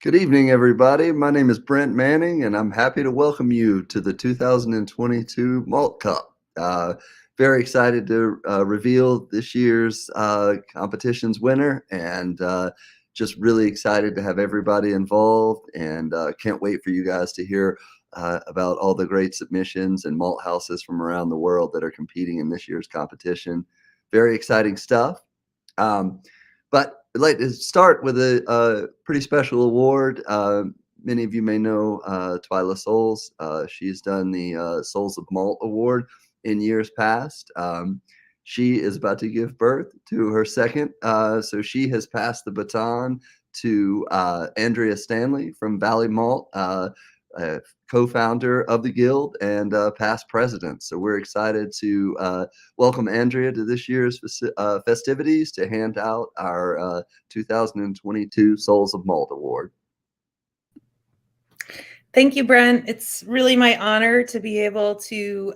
Good evening, everybody. My name is Brent Manning, and I'm happy to welcome you to the 2022 Malt Cup. Very excited to reveal this year's competition's winner, and just really excited to have everybody involved, and can't wait for you guys to hear about all the great submissions and malt houses from around the world that are competing in this year's competition. Very exciting stuff. Um, but I'd like to start with a pretty special award. Many of you may know Twyla Souls. She's done the Souls of Malt Award in years past. She is about to give birth to her second, so she has passed the baton to Andrea Stanley from Valley Malt, co-founder of the guild and past president. So we're excited to welcome Andrea to this year's festivities to hand out our 2022 Souls of Malt Award. Thank you, Brent. It's really my honor to be able to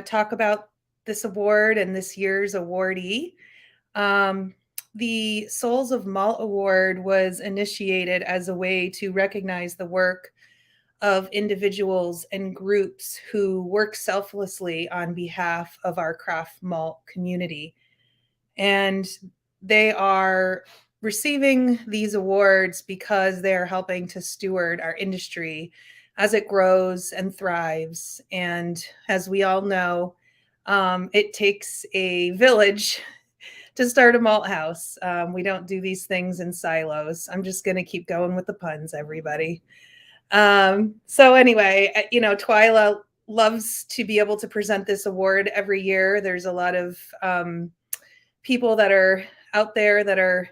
talk about this award and this year's awardee. The Souls of Malt Award was initiated as a way to recognize the work of individuals and groups who work selflessly on behalf of our craft malt community. And they are receiving these awards because they're helping to steward our industry as it grows and thrives. And as we all know, it takes a village to start a malt house. We don't do these things in silos. I'm just going to keep going with the puns, everybody. So anyway, Twyla loves to be able to present this award every year. There's a lot of people that are out there that are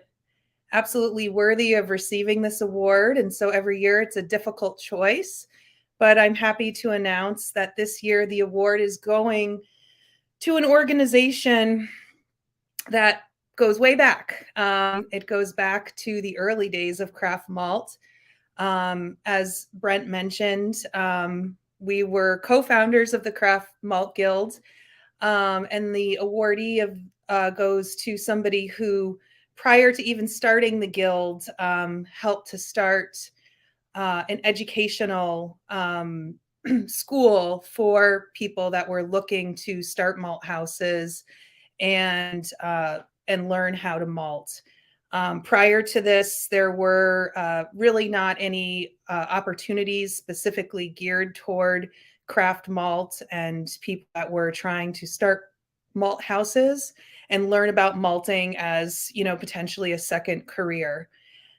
absolutely worthy of receiving this award. And so every year it's a difficult choice. But I'm happy to announce that this year the award is going to an organization that goes way back. It goes back to the early days of craft malt. As Brent mentioned, we were co-founders of the Craft Malt Guild, and the awardee goes to somebody who, prior to even starting the guild, helped to start an educational school for people that were looking to start malt houses and learn how to malt. Prior to this, there were really not any opportunities specifically geared toward craft malt and people that were trying to start malt houses and learn about malting as, potentially a second career.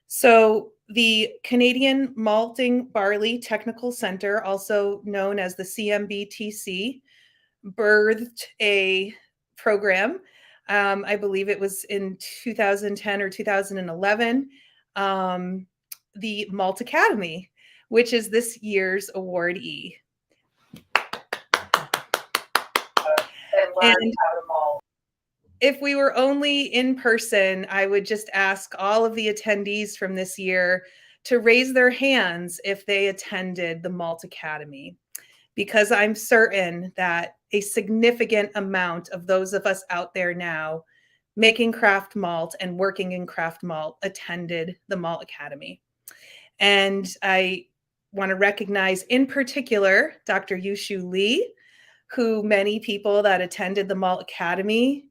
So the Canadian Malting Barley Technical Center, also known as the CMBTC, birthed a program. I believe it was in 2010 or 2011, the Malt Academy, which is this year's awardee. And if we were only in person, I would just ask all of the attendees from this year to raise their hands if they attended the Malt Academy, because I'm certain that a significant amount of those of us out there now making craft malt and working in craft malt attended the Malt Academy. And I want to recognize in particular Dr. Yushu Lee, who many people that attended the Malt Academy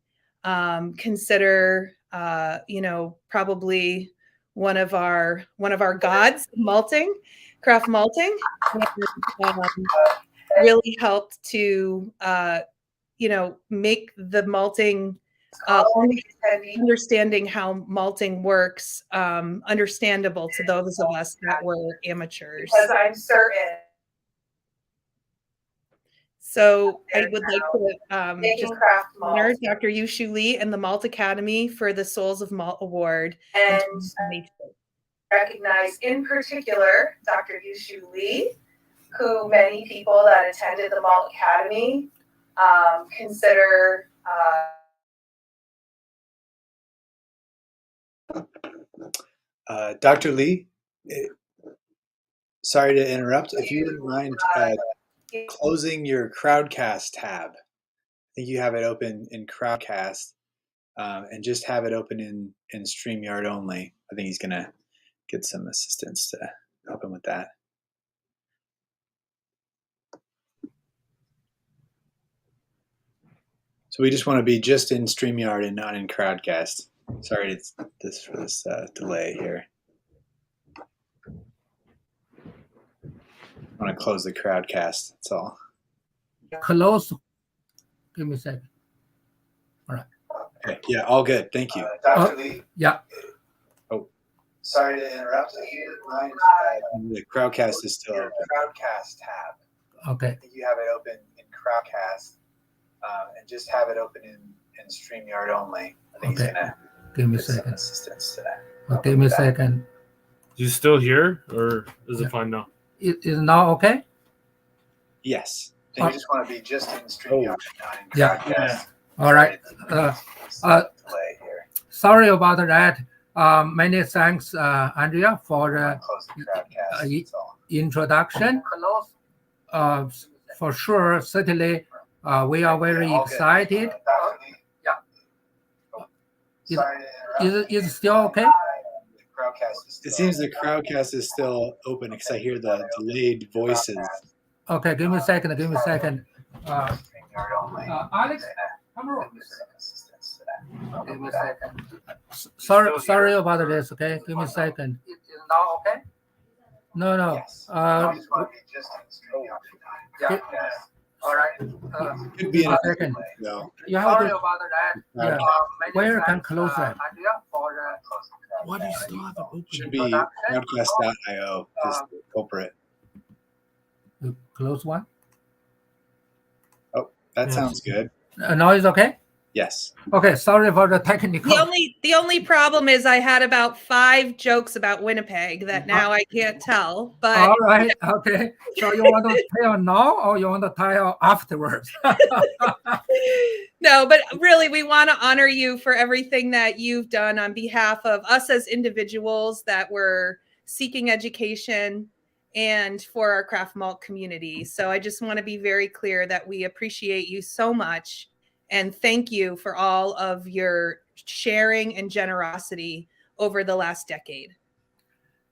consider, probably one of our gods, malting, craft malting, and, really helped to, make the malting, understanding how malting works, understandable to those of us that were amateurs. Because I'm certain. So I would like to just honor Dr. Yushu Lee and the Malt Academy for the Souls of Malt Award. And recognize in particular Dr. Yushu Lee, who many people that attended the Malt Academy consider Dr. Lee, sorry to interrupt. If you wouldn't mind closing your Crowdcast tab. I think you have it open in Crowdcast, and just have it open in StreamYard only. I think he's going to get some assistance to help him with that. So we just want to be just in StreamYard and not in Crowdcast. Sorry for this delay here. I want to close the Crowdcast. That's all. Close. Give me a second. All right. Okay. Yeah, all good. Thank you. Dr. Lee. Yeah. Oh, sorry to interrupt. The Crowdcast is still open. Crowdcast tab. Okay. I think you have it open in Crowdcast, and just have it open in StreamYard only. I think he's gonna give me a get some second. assistance to that. Give me a second. You still here, or is it fine now? Is now okay? Yes. I think you just want to be just in StreamYard, not in Crowdcast. Yeah. All right. Delay here. Sorry about that. Many thanks, Andrea, for the Close the Crowdcast. That's all. introduction. For sure, certainly, we are very excited. Is it still okay? It seems the Crowdcast is still open because I hear the delayed voices. Okay, give me a second. Give me a second. Alex, come on. Give me a second. Sorry about this. Okay, give me a second. Is now okay? No. All right. Could be in a second. No. You have to. Yeah. Where can close that? What do you still have it open? Should be Crowdcast.io is the culprit. You close one. Oh, that sounds good. Now it's okay. Yes. Okay. Sorry for the technical. The only problem is I had about 5 jokes about Winnipeg that now I can't tell. But all right. Okay. So you want to tell now, or you want to tell afterwards? No, but really, we want to honor you for everything that you've done on behalf of us as individuals that were seeking education and for our craft malt community. So I just want to be very clear that we appreciate you so much and thank you for all of your sharing and generosity over the last decade.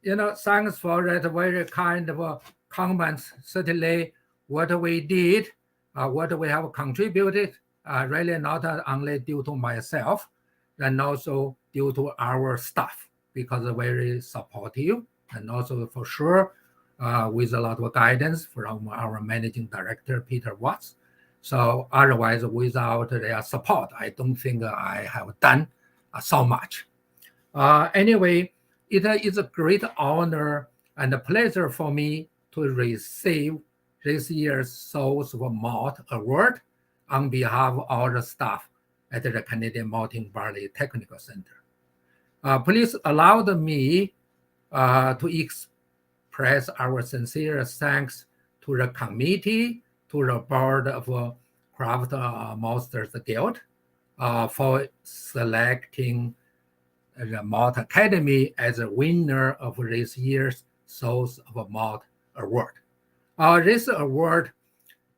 Thanks for that very kind of comments. Certainly, what we did, what we have contributed, really not only due to myself, and also due to our staff, because they're very supportive, and also for sure with a lot of guidance from our managing director, Peter Watts. So otherwise, without their support, I don't think I have done so much. Anyway, it is a great honor and a pleasure for me to receive this year's Souls of Malt Award on behalf of all the staff at the Canadian Malting Barley Technical Center. Please allow me to express our sincere thanks to the committee, to the board of Craft Masters Guild for selecting the Malt Academy as a winner of this year's Souls of Malt Award. This award,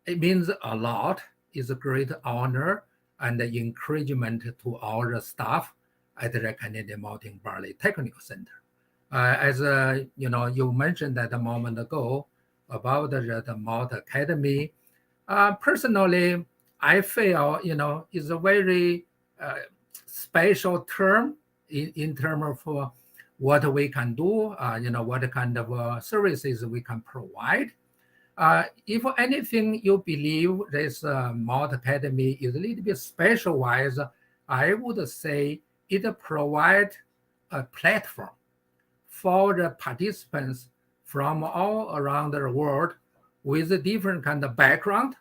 it means a lot. It's a great honor and encouragement to all the staff at the Canadian Malting Barley Technical Center. As you mentioned that a moment ago about the Malt Academy. Personally, I feel is a very special term in terms of what we can do. What kind of services we can provide. If anything, you believe this Malt Academy is a little bit specialized, I would say it provides a platform for the participants from all around the world with a different kind of background,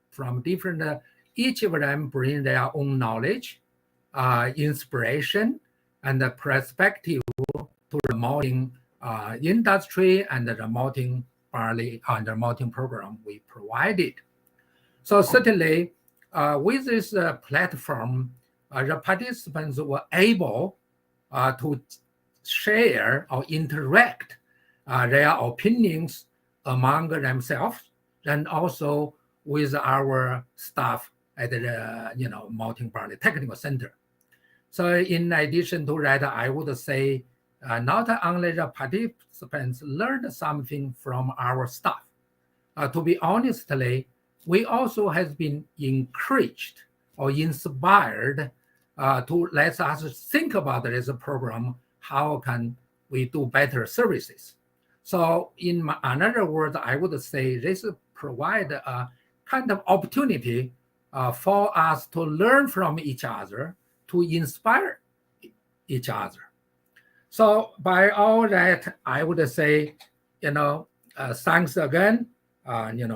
from different, each of them bring their own knowledge, inspiration, and the perspective to the malting industry and the malting barley and the malting program we provided. So certainly, with this platform, the participants were able to share or interact their opinions among themselves, and also with our staff at the Malting Barley Technical Center. So in addition to that, I would say not only the participants learned something from our staff. To be honestly, we also has been encouraged or inspired to let us think about this program. How can we do better services? So in another word, I would say this provide a kind of opportunity for us to learn from each other, to inspire each other. So by all that, I would say, thanks again,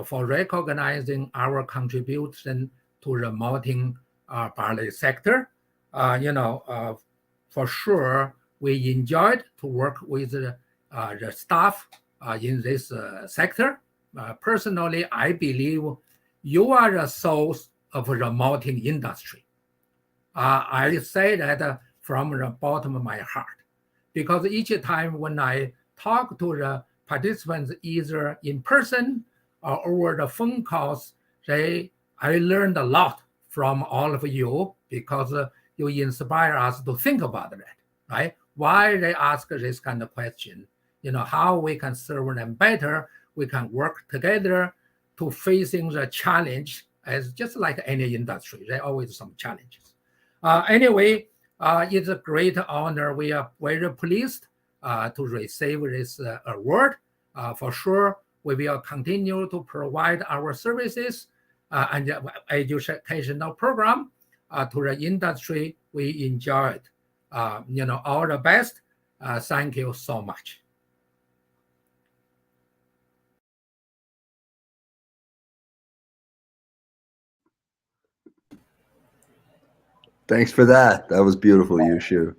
for recognizing our contribution to the malting barley sector. For sure, we enjoyed to work with the staff in this sector. Personally, I believe you are the souls of the malting industry. I say that from the bottom of my heart, because each time when I talk to the participants, either in person or over the phone calls, I learned a lot from all of you, because you inspire us to think about that, right? Why they ask this kind of question, how we can serve them better, we can work together to facing the challenge, as just like any industry, there are always some challenges. Anyway, it's a great honor. We are very pleased to receive this award. For sure, we will continue to provide our services and educational program to the industry we enjoyed. All the best. Thank you so much. Thanks for that. That was beautiful, Yushu.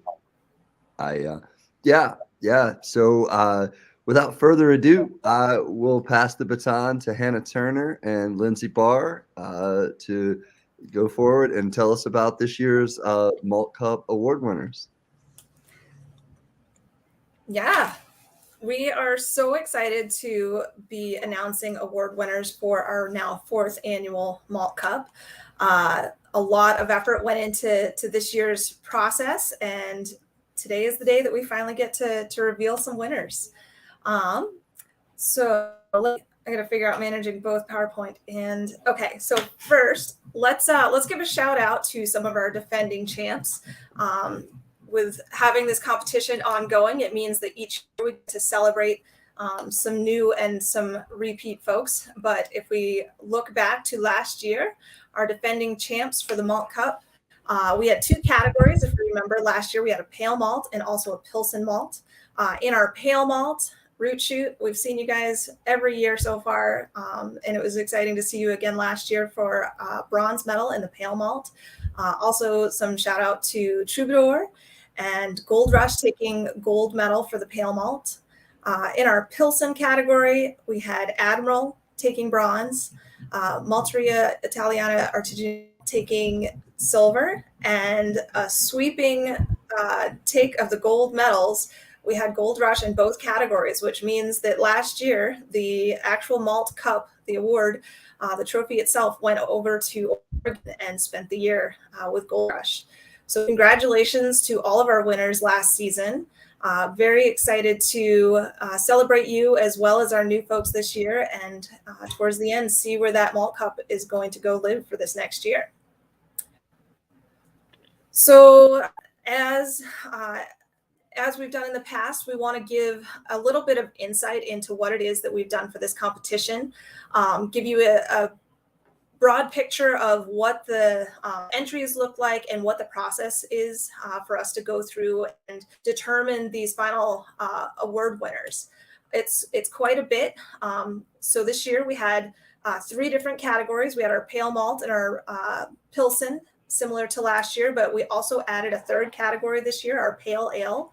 Yeah. So without further ado, we'll pass the baton to Hannah Turner and Lindsay Barr to go forward and tell us about this year's Malt Cup award winners. Yeah, we are so excited to be announcing award winners for our now 4th annual Malt Cup. A lot of effort went into this year's process, and today is the day that we finally get to reveal some winners. So I got to figure out managing both PowerPoint and okay. So first, let's give a shout out to some of our defending champs. With having this competition ongoing, it means that each year we get to celebrate some new and some repeat folks. But if we look back to last year, our defending champs for the Malt Cup, we had 2 categories. If you remember, last year we had a pale malt and also a Pilsen malt. In our pale malt, Root Shoot, we've seen you guys every year so far, and it was exciting to see you again last year for bronze medal in the pale malt. Also, some shout out to Troubadour and Gold Rush taking gold medal for the pale malt. In our Pilsen category, we had Admiral taking bronze, Malteria Italiana Artigiana taking silver, and a sweeping take of the gold medals. We had Gold Rush in both categories, which means that last year, the actual Malt Cup, the award, the trophy itself went over to Oregon and spent the year with Gold Rush. So congratulations to all of our winners last season. Very excited to celebrate you as well as our new folks this year, and towards the end, see where that Malt Cup is going to go live for this next year. So as we've done in the past, we want to give a little bit of insight into what it is that we've done for this competition, give you a broad picture of what the entries look like and what the process is for us to go through and determine these final award winners. It's quite a bit. So this year we had 3 different categories. We had our pale malt and our Pilsen, similar to last year, but we also added a 3rd category this year, our pale ale.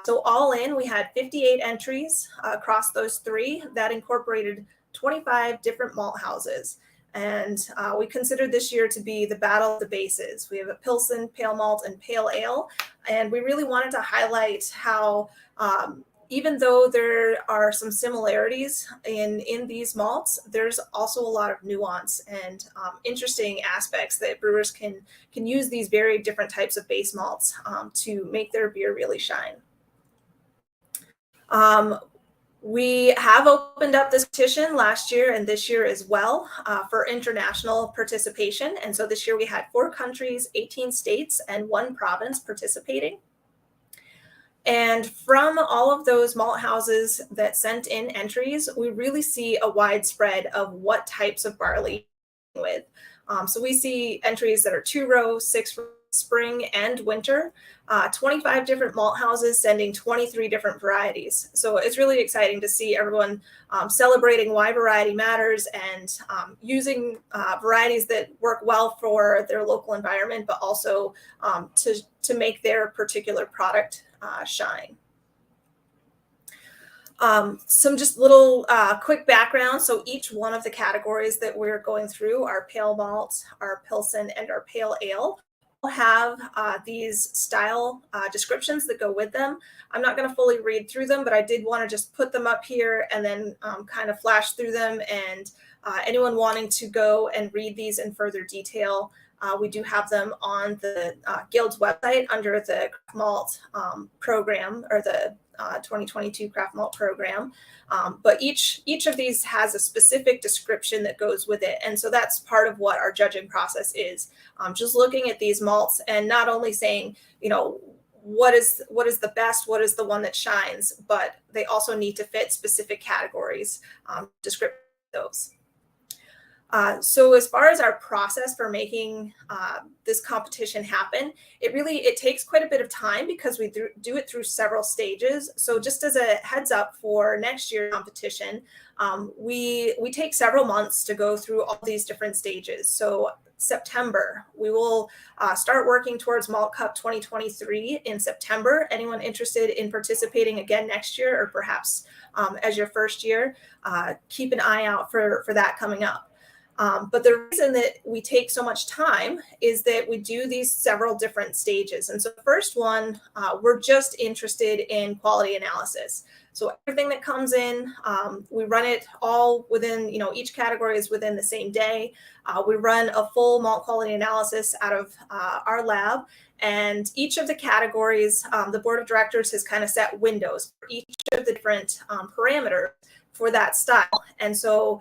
So all in, we had 58 entries across those 3 that incorporated 25 different malt houses. And we considered this year to be the battle of the bases. We have a Pilsen, pale malt, and pale ale. And we really wanted to highlight how even though there are some similarities in these malts, there's also a lot of nuance and interesting aspects that brewers can use these very different types of base malts to make their beer really shine. We have opened up this petition last year and this year as well for international participation. And so this year we had 4 countries, 18 states, and 1 province participating. And from all of those malt houses that sent in entries, we really see a widespread of what types of barley with. So we see entries that are 2-row, 6-row, spring and winter, 25 different malt houses sending 23 different varieties. So it's really exciting to see everyone celebrating why variety matters and using varieties that work well for their local environment, but also to make their particular product shine. Some just little quick background. So each one of the categories that we're going through, our pale malt, our Pilsen, and our pale ale, have these style descriptions that go with them. I'm not going to fully read through them, but I did want to just put them up here and then kind of flash through them. And anyone wanting to go and read these in further detail, we do have them on the Guild's website under the Craft Malt program, or the 2022 Craft Malt program. But each of these has a specific description that goes with it. And so that's part of what our judging process is. Just looking at these malts and not only saying, what is the best, what is the one that shines, but they also need to fit specific categories, description of those. So as far as our process for making this competition happen, it takes quite a bit of time because we do it through several stages. So just as a heads up for next year's competition, we take several months to go through all these different stages. So September, we will start working towards Malt Cup 2023 in September. Anyone interested in participating again next year, or perhaps as your first year, keep an eye out for that coming up. But the reason that we take so much time is that we do these several different stages. And so the first one, we're just interested in quality analysis. So everything that comes in, we run it all within, each category is within the same day. We run a full malt quality analysis out of our lab. And each of the categories, the board of directors has kind of set windows for each of the different parameters for that style. And so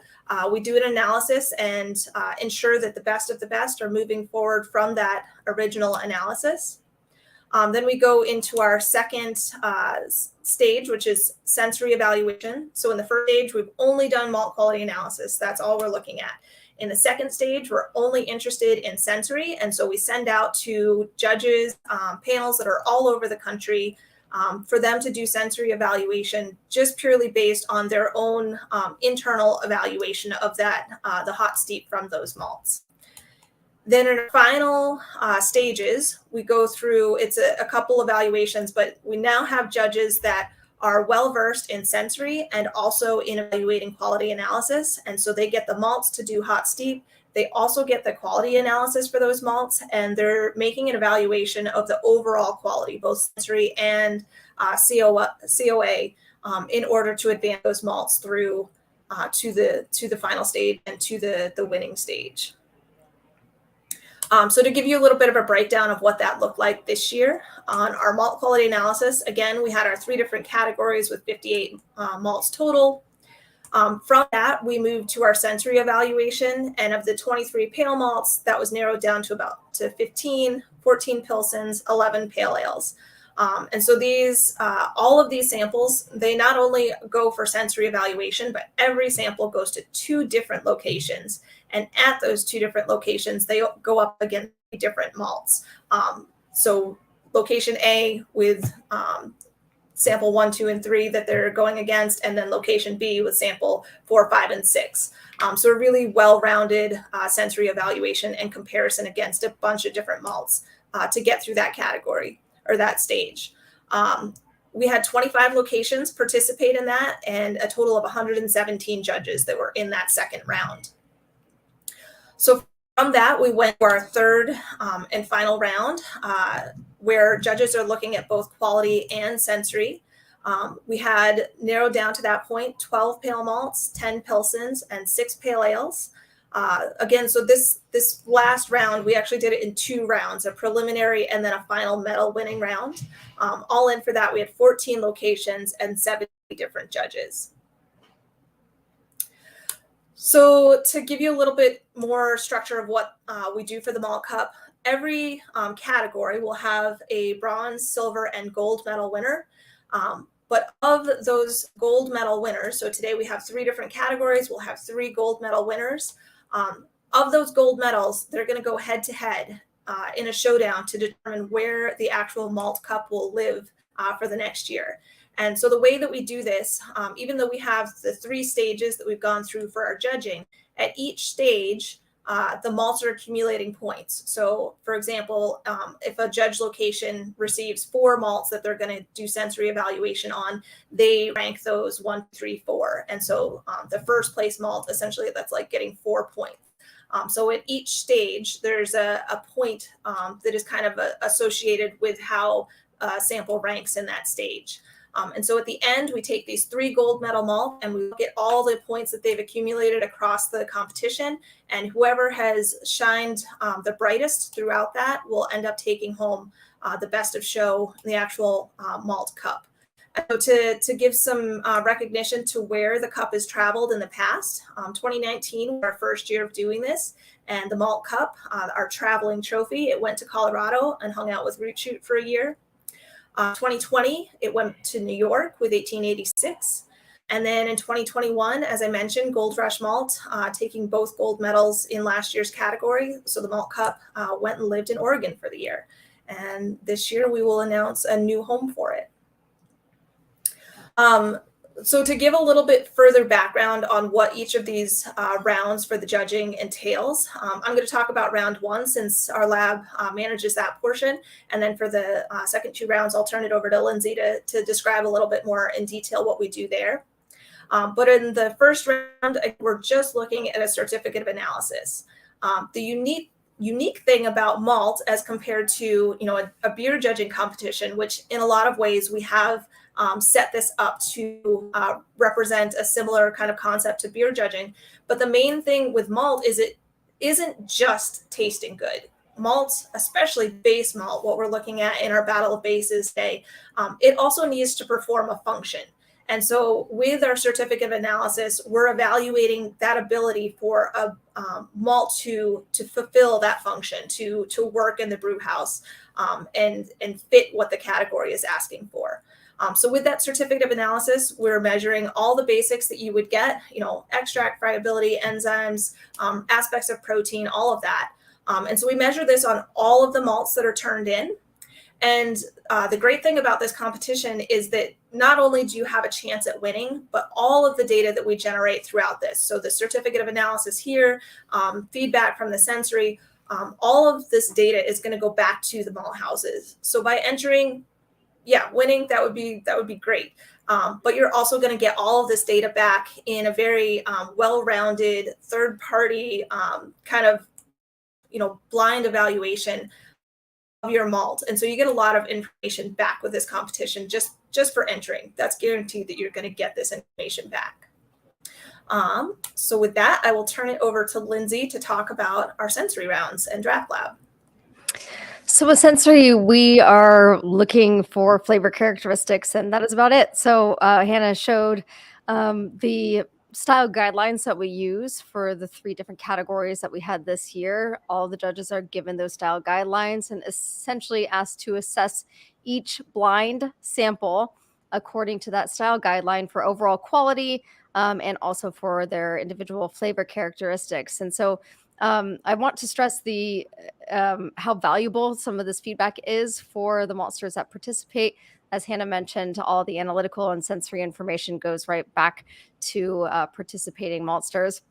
we do an analysis and ensure that the best of the best are moving forward from that original analysis. Then we go into our second stage, which is sensory evaluation. So in the first stage, we've only done malt quality analysis. That's all we're looking at. In the second stage, we're only interested in sensory. And so we send out to judges, panels that are all over the country, for them to do sensory evaluation just purely based on their own internal evaluation of that, the hot steep from those malts. Then in our final stages, we go through, it's a couple evaluations, but we now have judges that are well-versed in sensory and also in evaluating quality analysis. And so they get the malts to do hot steep. They also get the quality analysis for those malts, and they're making an evaluation of the overall quality, both sensory and COA, in order to advance those malts through to the final stage and to the winning stage. So to give you a little bit of a breakdown of what that looked like this year on our malt quality analysis, again, we had our 3 different categories with 58 malts total. From that, we moved to our sensory evaluation, and of the 23 pale malts, that was narrowed down to 15, 14 Pilsens, 11 pale ales. And so these, all of these samples, they not only go for sensory evaluation, but every sample goes to 2 different locations. And at those 2 different locations, they go up against different malts. So location A with sample 1, 2, and 3 that they're going against, and then location B with sample 4, 5, and 6. So a really well-rounded sensory evaluation and comparison against a bunch of different malts to get through that category or that stage. We had 25 locations participate in that, and a total of 117 judges that were in that second round. So from that, we went to our third and final round, where judges are looking at both quality and sensory. We had narrowed down to that point 12 pale malts, 10 Pilsens, and 6 pale ales. Again, so this last round, we actually did it in 2 rounds, a preliminary and then a final medal winning round. All in for that, we had 14 locations and 70 different judges. So to give you a little bit more structure of what we do for the Malt Cup, every category will have a bronze, silver, and gold medal winner. But of those gold medal winners, so today we have 3 different categories, we'll have 3 gold medal winners. Of those gold medals, they're going to go head to head in a showdown to determine where the actual Malt Cup will live for the next year. And so the way that we do this, even though we have the 3 stages that we've gone through for our judging, at each stage, the malts are accumulating points. So for example, if a judge location receives 4 malts that they're going to do sensory evaluation on, they rank those 1, 3, 4. And so the first place malt, essentially that's like getting 4 points. So at each stage, there's a point that is kind of associated with how a sample ranks in that stage. And so at the end, we take these 3 gold medal malt and we look at all the points that they've accumulated across the competition. And whoever has shined the brightest throughout that will end up taking home the best of show, the actual Malt Cup. And so to give some recognition to where the cup has traveled in the past, 2019 was our first year of doing this. And the Malt Cup, our traveling trophy, it went to Colorado and hung out with Root Shoot for a year. 2020, it went to New York with 1886. And then in 2021, as I mentioned, Gold Rush Malt, taking both gold medals in last year's category. So the Malt Cup went and lived in Oregon for the year. And this year we will announce a new home for it. So to give a little bit further background on what each of these rounds for the judging entails, I'm going to talk about round 1 since our lab manages that portion. And then for the second 2 rounds, I'll turn it over to Lindsay to describe a little bit more in detail what we do there. But in the first round, we're just looking at a certificate of analysis. The unique thing about malt as compared to a beer judging competition, which in a lot of ways we have set this up to represent a similar kind of concept to beer judging. But the main thing with malt is it isn't just tasting good. Malt, especially base malt, what we're looking at in our Battle of Bases today, it also needs to perform a function. And so with our certificate of analysis, we're evaluating that ability for a malt to fulfill that function, to work in the brew house and fit what the category is asking for. So with that certificate of analysis, we're measuring all the basics that you would get, extract, friability, enzymes, aspects of protein, all of that. And so we measure this on all of the malts that are turned in. And the great thing about this competition is that not only do you have a chance at winning, but all of the data that we generate throughout this. So the certificate of analysis here, feedback from the sensory, all of this data is going to go back to the malt houses. So by entering, winning, that would be great. But you're also going to get all of this data back in a very well-rounded third-party kind of, blind evaluation of your malt. And so you get a lot of information back with this competition just for entering. That's guaranteed that you're going to get this information back. So with that, I will turn it over to Lindsay to talk about our sensory rounds and draft lab. So with sensory, we are looking for flavor characteristics, and that is about it. So Hannah showed the style guidelines that we use for the 3 different categories that we had this year. All the judges are given those style guidelines and essentially asked to assess each blind sample according to that style guideline for overall quality and also for their individual flavor characteristics. And so I want to stress the how valuable some of this feedback is for the maltsters that participate. As Hannah mentioned, all the analytical and sensory information goes right back to participating maltsters.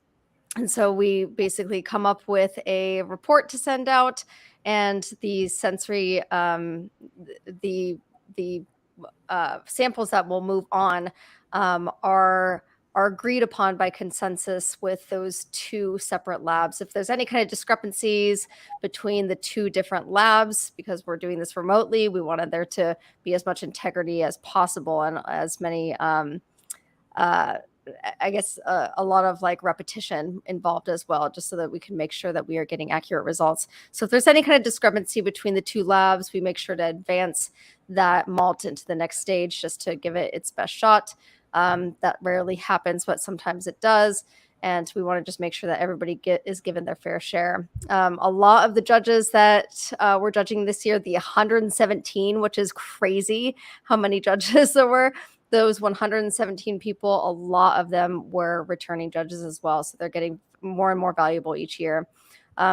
And so we basically come up with a report to send out, and the sensory, the samples that will move on are agreed upon by consensus with those 2 separate labs. If there's any kind of discrepancies between the 2 different labs, because we're doing this remotely, we wanted there to be as much integrity as possible and as many I guess a lot of like repetition involved as well, just so that we can make sure that we are getting accurate results. So if there's any kind of discrepancy between the two labs, we make sure to advance that malt into the next stage just to give it its best shot. That rarely happens, but sometimes it does. And we want to just make sure that everybody is given their fair share. A lot of the judges that were judging this year, the 117, which is crazy how many judges there were. Those 117 people, a lot of them were returning judges as well. So they're getting more and more valuable each year.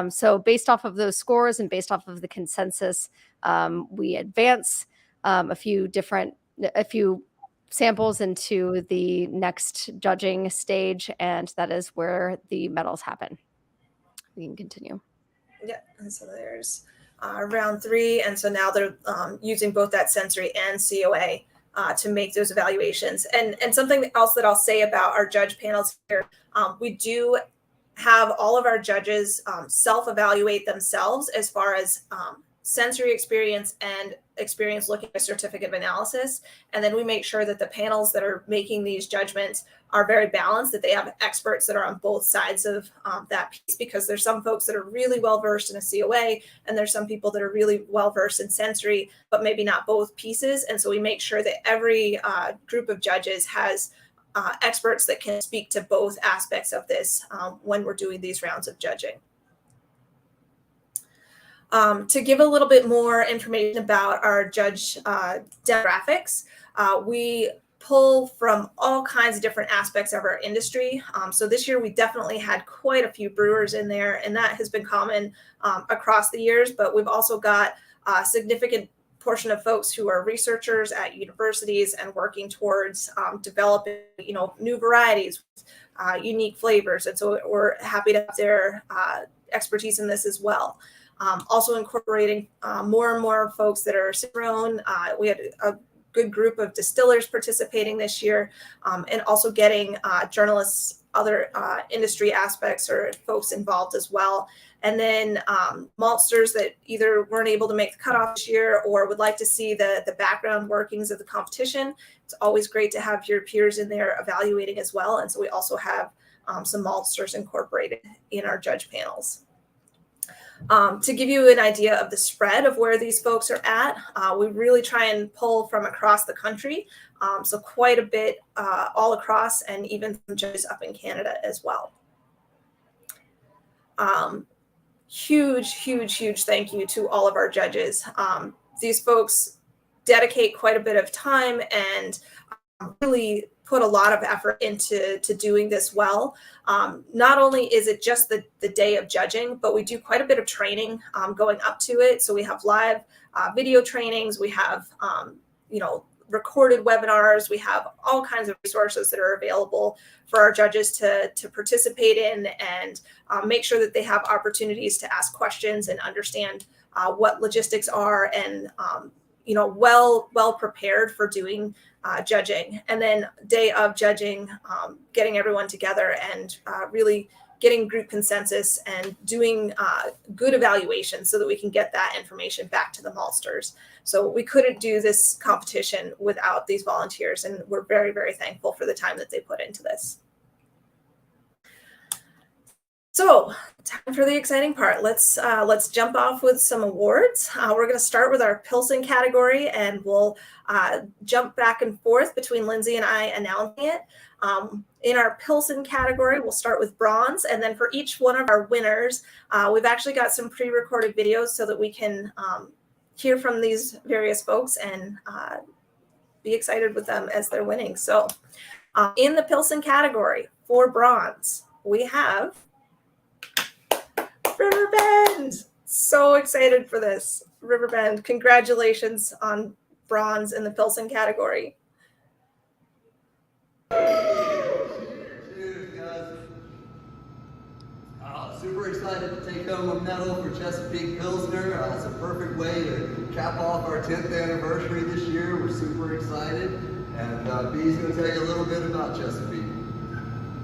So based off of those scores and based off of the consensus, we advance a few samples into the next judging stage, and that is where the medals happen. We can continue. Yeah, and so there's round 3, and so now they're using both that sensory and COA to make those evaluations. And something else that I'll say about our judge panels here, we do have all of our judges self-evaluate themselves as far as sensory experience and experience looking at a certificate of analysis. And then we make sure that the panels that are making these judgments are very balanced, that they have experts that are on both sides of that piece, because there's some folks that are really well-versed in a COA, and there's some people that are really well-versed in sensory, but maybe not both pieces. And so we make sure that every group of judges has experts that can speak to both aspects of this when we're doing these rounds of judging. To give a little bit more information about our judge demographics, we pull from all kinds of different aspects of our industry. So this year we definitely had quite a few brewers in there, and that has been common across the years, but we've also got a significant portion of folks who are researchers at universities and working towards developing, new varieties, unique flavors. And so we're happy to have their expertise in this as well. Also incorporating more and more folks that are grown. We had a good group of distillers participating this year, and also getting journalists, other industry aspects or folks involved as well. And then maltsters that either weren't able to make the cutoff this year or would like to see the background workings of the competition. It's always great to have your peers in there evaluating as well. And so we also have some maltsters incorporated in our judge panels. To give you an idea of the spread of where these folks are at, we really try and pull from across the country. So quite a bit all across, and even some judges up in Canada as well. Huge thank you to all of our judges. These folks dedicate quite a bit of time and really put a lot of effort into doing this well. Not only is it just the day of judging, but we do quite a bit of training going up to it. So we have live video trainings, we have recorded webinars, we have all kinds of resources that are available for our judges to participate in, and make sure that they have opportunities to ask questions and understand what logistics are, and well prepared for doing judging. And then day of judging, getting everyone together and really getting group consensus and doing good evaluation so that we can get that information back to the maltsters. So we couldn't do this competition without these volunteers, and we're very, very thankful for the time that they put into this. So time for the exciting part. Let's jump off with some awards. We're going to start with our Pilsen category, and we'll jump back and forth between Lindsay and I announcing it. In our Pilsen category, we'll start with bronze, and then for each one of our winners, we've actually got some pre-recorded videos so that we can hear from these various folks and be excited with them as they're winning. So in the Pilsen category for bronze, we have Riverbend. So excited for this. Riverbend, congratulations on bronze in the Pilsen category. Cheers, guys. Super excited to take home a medal for Chesapeake Pilsner. It's a perfect way to cap off our 10th anniversary this year. We're super excited. And B's going to tell you a little bit about Chesapeake.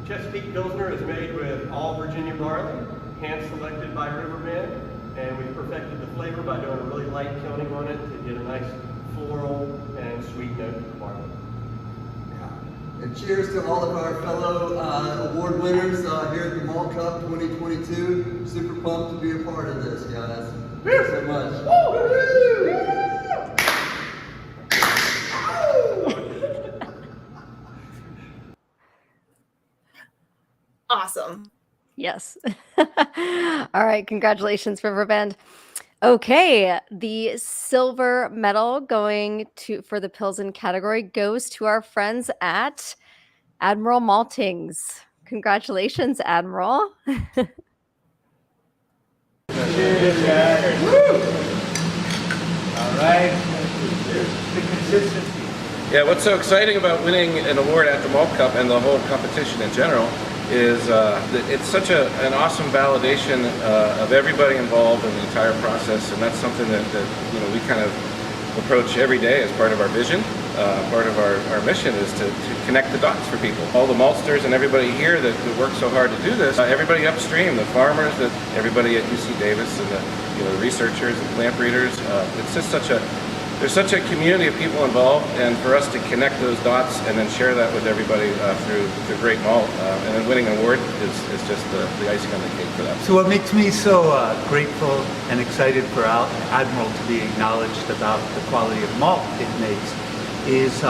Chesapeake Pilsner is made with all Virginia barley, hand-selected by Riverbend, and we perfected the flavor by doing a really light kilning on it to get a nice floral and sweet note to the barley. And cheers to all of our fellow award winners here at the Malt Cup 2022. Super pumped to be a part of this, guys. Thanks so much. Awesome. Yes. All right. Congratulations, Riverbend. Okay, the silver medal going to for the Pilsen category goes to our friends at Admiral Maltings. Congratulations, Admiral. Cheers, guys. Woo! All right. The consistency. Yeah, what's so exciting about winning an award at the Malt Cup and the whole competition in general is that it's such an awesome validation of everybody involved in the entire process, and that's something that you know, we kind of approach every day as part of our vision. Part of our mission is to connect the dots for people. All the maltsters and everybody here that work so hard to do this, everybody upstream, the farmers, everybody at UC Davis, and the researchers and plant breeders. It's just there's such a community of people involved, and for us to connect those dots and then share that with everybody through great malt, and then winning an award is just the icing on the cake for that. So what makes me so grateful and excited for Admiral to be acknowledged about the quality of malt it makes is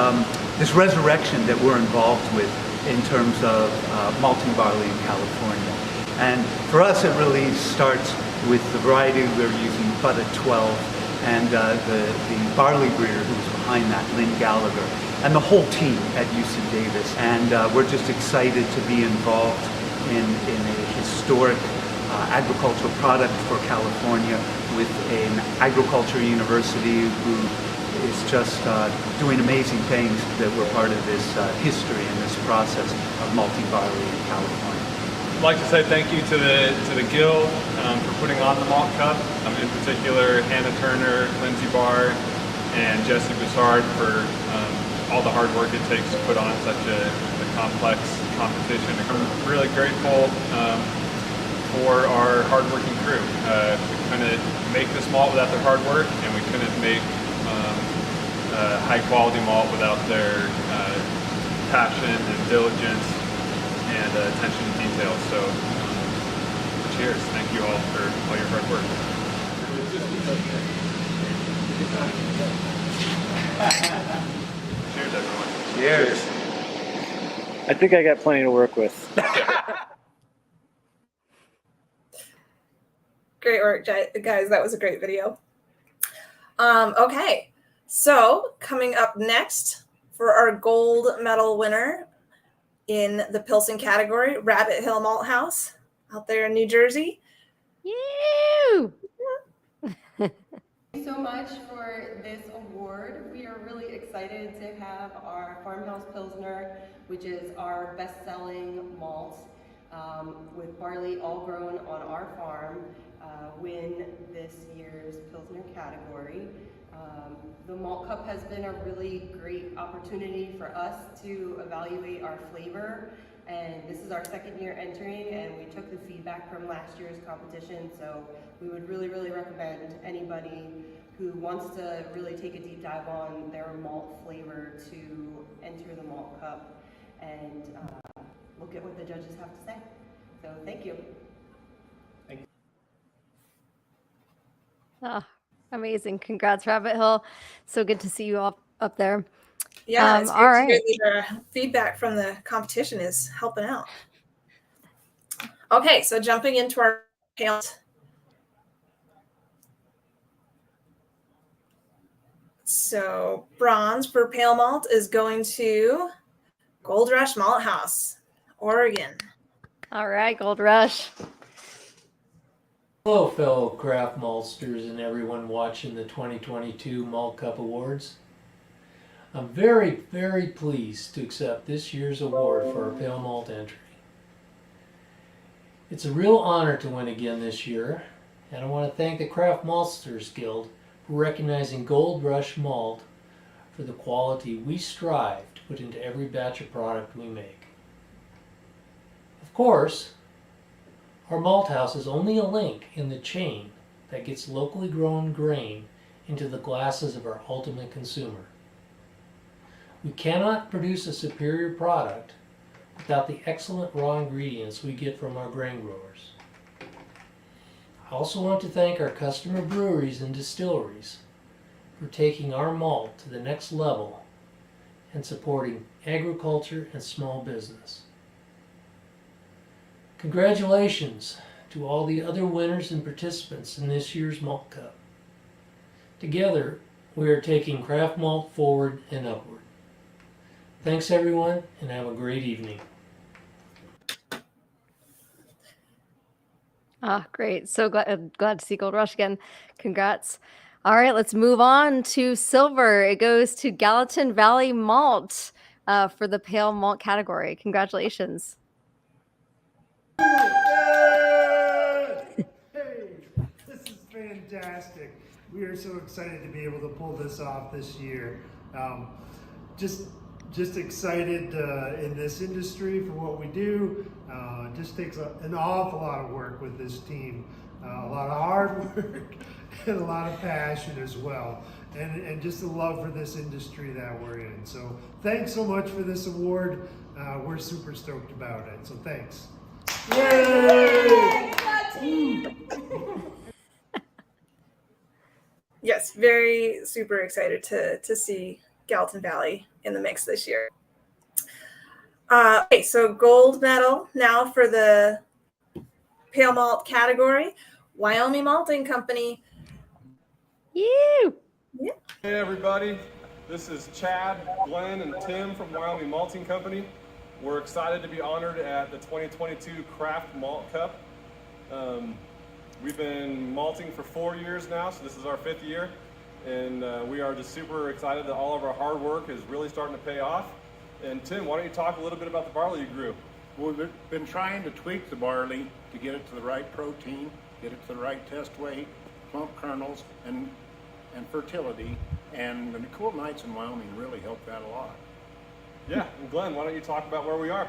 this resurrection that we're involved with in terms of malting barley in California. And for us it really starts with the variety we're using, Butter 12, and the barley breeder who was behind that, Lynn Gallagher, and the whole team at UC Davis. And we're just excited to be involved in a historic agricultural product for California with an agriculture university who is just doing amazing things, that we're part of this history and this process of malting barley in California. I'd like to say thank you to the Guild for putting on the Malt Cup. In particular, Hannah Turner, Lindsay Bard, and Jesse Boussard for all the hard work it takes to put on such a complex competition. I'm really grateful for our hardworking crew. We couldn't make this malt without their hard work, and we couldn't make high quality malt without their passion and diligence and attention to detail. So cheers. Thank you all for all your hard work. Cheers, everyone. Cheers. I think I got plenty to work with. Great work, guys. That was a great video. Okay, so coming up next for our gold medal winner in the Pilsen category, Rabbit Hill Malt House out there in New Jersey. You. Thank you so much for this award. We are really excited to have our Farmhouse Pilsner, which is our best-selling malt with barley all grown on our farm, win this year's Pilsner category. The Malt Cup has been a really great opportunity for us to evaluate our flavor, and this is our second year entering, and we took the feedback from last year's competition, so we would really recommend anybody who wants to really take a deep dive on their malt flavor to enter the Malt Cup and look at what the judges have to say. So thank you. Oh, amazing. Congrats, Rabbit Hill. So good to see you all up there. Yeah, it's all right. the feedback from the competition is helping out. Okay, so jumping into our pale. So bronze for pale malt is going to Gold Rush Malt House, Oregon. All right, Gold Rush. Hello, fellow craft maltsters and everyone watching the 2022 Malt Cup Awards. I'm very pleased to accept this year's award for our pale malt entry. It's a real honor to win again this year, and I want to thank the Craft Maltsters Guild for recognizing Gold Rush Malt for the quality we strive to put into every batch of product we make. Of course, our malt house is only a link in the chain that gets locally grown grain into the glasses of our ultimate consumer. We cannot produce a superior product without the excellent raw ingredients we get from our grain growers. I also want to thank our customer breweries and distilleries for taking our malt to the next level and supporting agriculture and small business. Congratulations to all the other winners and participants in this year's Malt Cup. Together, we are taking craft malt forward and upward. Thanks everyone, and have a great evening. Great. So glad to see Gold Rush again. Congrats. All right, let's move on to silver. It goes to Gallatin Valley Malt for the pale malt category. Congratulations. Hey, this is fantastic. We are so excited to be able to pull this off this year. Just excited in this industry for what we do. It just takes an awful lot of work with this team, a lot of hard work and a lot of passion as well, and just a love for this industry that we're in. So thanks so much for this award. We're super stoked about it, so thanks. Yay! Yes, very super excited to see Gallatin Valley in the mix this year. Okay, so gold medal now for the pale malt category, Wyoming Malting Company. You. Yeah. Hey everybody, this is Chad, Glenn, and Tim from Wyoming Malting Company. We're excited to be honored at the 2022 Craft Malt Cup. We've been malting for 4 years now, so this is our 5th year. And we are just super excited that all of our hard work is really starting to pay off. And Tim, why don't you talk a little bit about the barley you grew? Well, we've been trying to tweak the barley to get it to the right protein, get it to the right test weight, plump kernels, and fertility. And the cool nights in Wyoming really helped that a lot. Yeah, and Glenn, why don't you talk about where we are?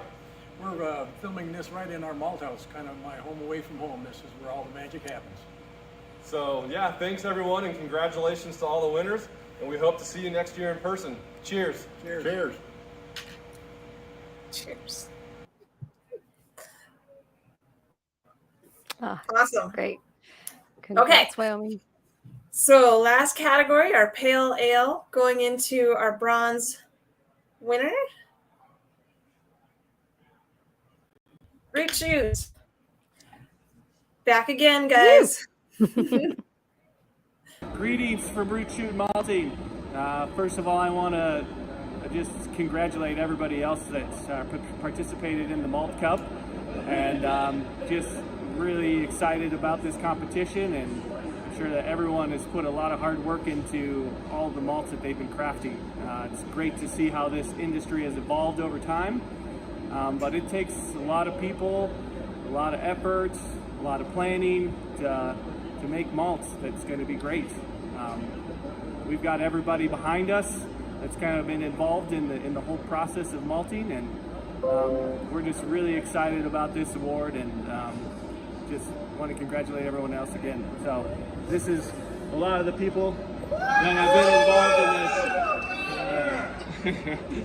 We're filming this right in our malt house, kind of my home away from home. This is where all the magic happens. So yeah, thanks everyone, and congratulations to all the winners. And we hope to see you next year in person. Cheers. Cheers. Cheers. Cheers. Awesome. Great. Okay. Congrats, Wyoming. So last category, our pale ale, going into our bronze winner. Great shoes. Back again, guys. Greetings from Brute Shoot Malting. First of all, I want to just congratulate everybody else that's participated in the Malt Cup, and just really excited about this competition, and I'm sure that everyone has put a lot of hard work into all the malts that they've been crafting. It's great to see how this industry has evolved over time, but it takes a lot of people, a lot of effort, a lot of planning to make malts that's going to be great. We've got everybody behind us that's kind of been involved in the whole process of malting, and we're just really excited about this award, and just want to congratulate everyone else again. So this is a lot of the people that have been involved in this.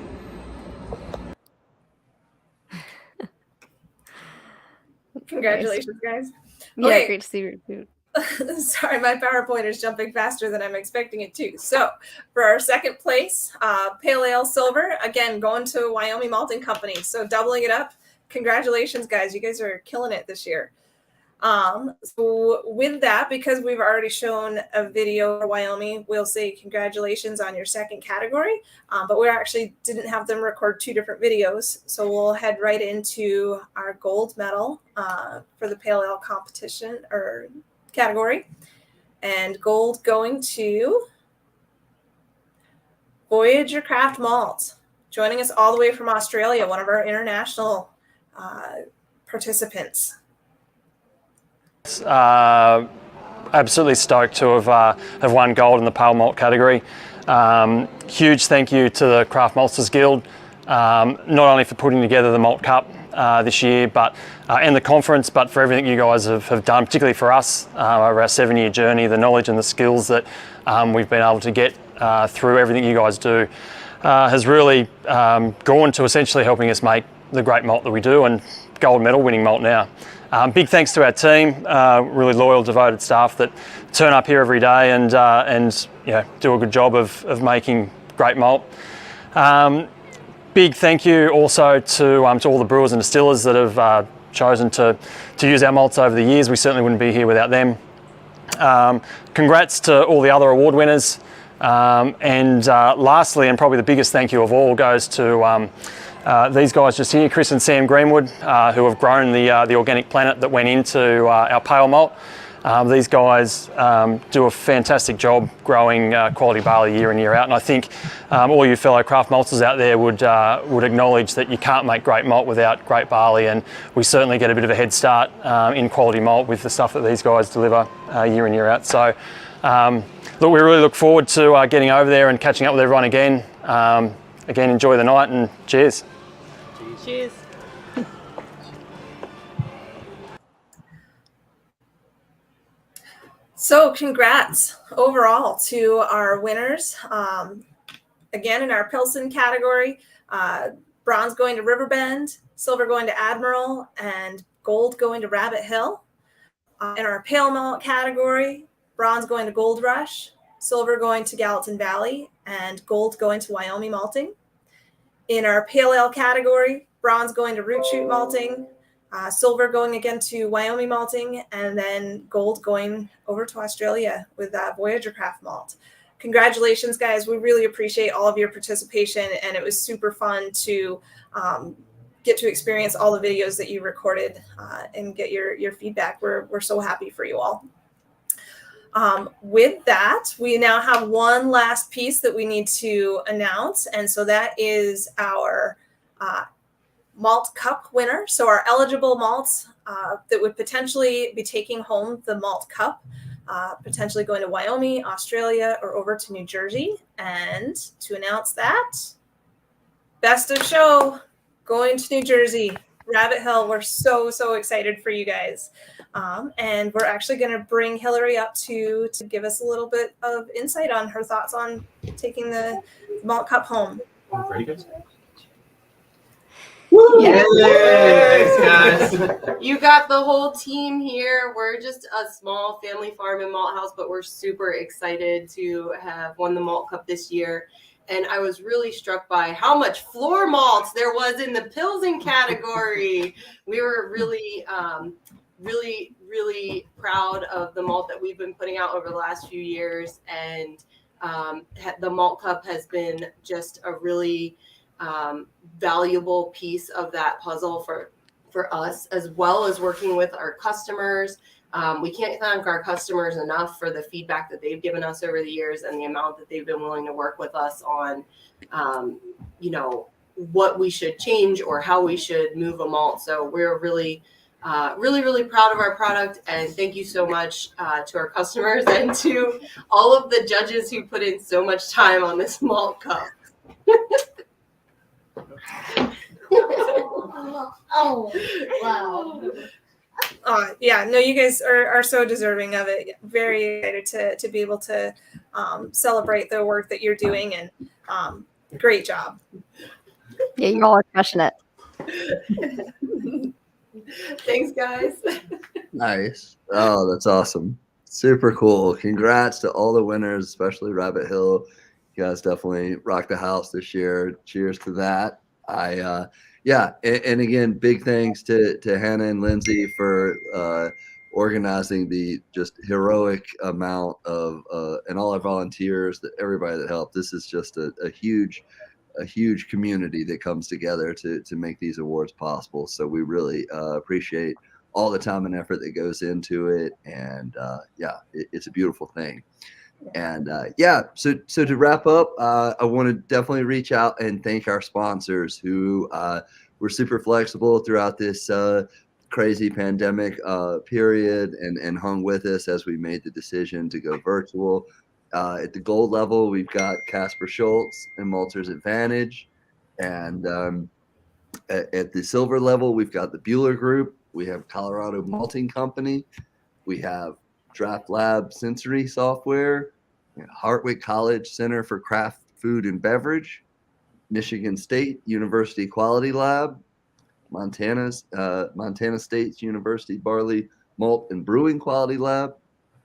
Congratulations, guys. Yeah, Okay. great to see you. Too. Sorry, my PowerPoint is jumping faster than I'm expecting it to. So for our second place, Pale Ale Silver, again, going to Wyoming Malting Company. So doubling it up. Congratulations, guys. You guys are killing it this year. So with that, because we've already shown a video for Wyoming, we'll say congratulations on your second category, but we actually didn't have them record 2 different videos. So we'll head right into our gold medal for the Pale Ale competition or category, and gold going to Voyager Craft Malt, joining us all the way from Australia, one of our international participants. Absolutely stoked to have won gold in the pale malt category. Huge thank you to the Craft Maltsters Guild, not only for putting together the Malt Cup this year, but and the conference, but for everything you guys have done, particularly for us over our 7-year journey, the knowledge and the skills that we've been able to get through everything you guys do. has really gone to essentially helping us make the great malt that we do, and gold medal winning malt now. Big thanks to our team, really loyal, devoted staff that turn up here every day and do a good job of making great malt. Big thank you also to all the brewers and distillers that have chosen to use our malts over the years. We certainly wouldn't be here without them. Congrats to all the other award winners. Lastly, and probably the biggest thank you of all, goes to these guys just here, Chris and Sam Greenwood, who have grown the organic planet that went into our pale malt. These guys do a fantastic job growing quality barley year in, year out, and I think all you fellow craft maltsters out there would acknowledge that you can't make great malt without great barley, and we certainly get a bit of a head start in quality malt with the stuff that these guys deliver year in, year out. So look, we really look forward to getting over there and catching up with everyone again. Again, enjoy the night and cheers. Cheers. So congrats overall to our winners. Again, in our Pilsen category, bronze going to Riverbend, silver going to Admiral, and gold going to Rabbit Hill. In our pale malt category, bronze going to Gold Rush, silver going to Gallatin Valley, and gold going to Wyoming Malting. In our pale ale category, bronze going to Root Shoot Malting, silver going again to Wyoming Malting, and then gold going over to Australia with Voyager Craft Malt. Congratulations, guys. We really appreciate all of your participation, and it was super fun to get to experience all the videos that you recorded and get your feedback. We're so happy for you all. With that, we now have one last piece that we need to announce, and so that is our Malt Cup winner. So our eligible malts that would potentially be taking home the Malt Cup, potentially going to Wyoming, Australia, or over to New Jersey. And to announce that, best of show, going to New Jersey, Rabbit Hill. We're so excited for you guys. And we're actually going to bring Hillary up to give us a little bit of insight on her thoughts on taking the Malt Cup home. Ready, guys? Yes, guys. You got the whole team here. We're just a small family farm and malt house, but we're super excited to have won the Malt Cup this year. And I was really struck by how much floor malts there was in the Pilsen category. We were really proud of the malt that we've been putting out over the last few years. And the Malt Cup has been just a really valuable piece of that puzzle for us, as well as working with our customers. We can't thank our customers enough for the feedback that they've given us over the years and the amount that they've been willing to work with us on, what we should change or how we should move a malt. So we're really proud of our product, and thank you so much to our customers and to all of the judges who put in so much time on this Malt Cup. Oh, wow. Yeah, no, you guys are so deserving of it. Very excited to be able to celebrate the work that you're doing, and great job. Yeah, you all are crushing it. Thanks, guys. Nice. Oh, that's awesome. Super cool. Congrats to all the winners, especially Rabbit Hill. You guys definitely rocked the house this year. Cheers to that. And again, big thanks to Hannah and Lindsay for organizing the just heroic amount of and all our volunteers, everybody that helped. This is just a huge community that comes together to make these awards possible. So we really appreciate all the time and effort that goes into it. And it's a beautiful thing. And so to wrap up, I want to definitely reach out and thank our sponsors who were super flexible throughout this crazy pandemic period and hung with us as we made the decision to go virtual. At the gold level, we've got Casper Schultz and Malter's Advantage. And at the silver level, we've got the Bueller Group. We have Colorado Malting Company. We have Draft Lab Sensory Software, Hartwick College Center for Craft Food and Beverage, Michigan State University Quality Lab, Montana State's University Barley Malt and Brewing Quality Lab,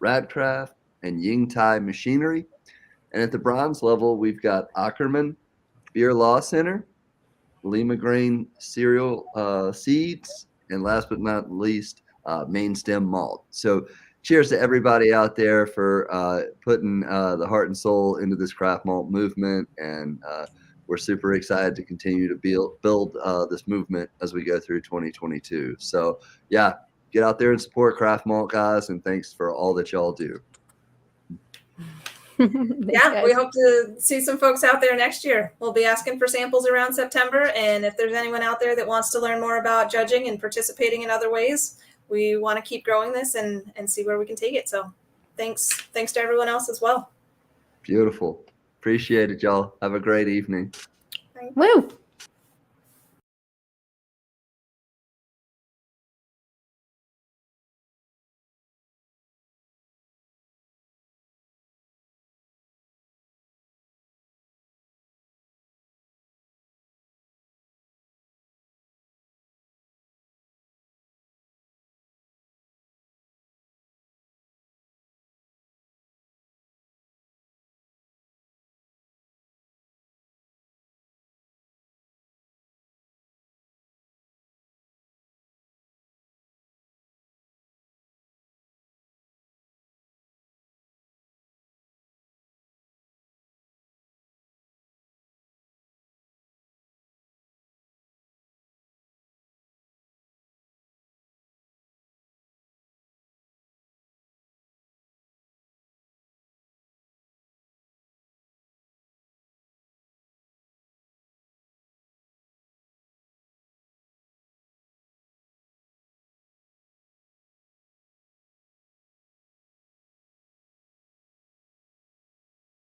Radcraft, and Yingtai Machinery. And at the bronze level, we've got Ackerman Beer Law Center, Lima Grain Cereal Seeds, and last but not least, Main Stem Malt. So cheers to everybody out there for putting the heart and soul into this craft malt movement. And we're super excited to continue to build this movement as we go through 2022. So yeah, get out there and support craft malt, guys. And thanks for all that y'all do. Yeah, we hope to see some folks out there next year. We'll be asking for samples around September. And if there's anyone out there that wants to learn more about judging and participating in other ways, we want to keep growing this and see where we can take it. So thanks to everyone else as well. Beautiful. Appreciate it, y'all. Have a great evening. Woo!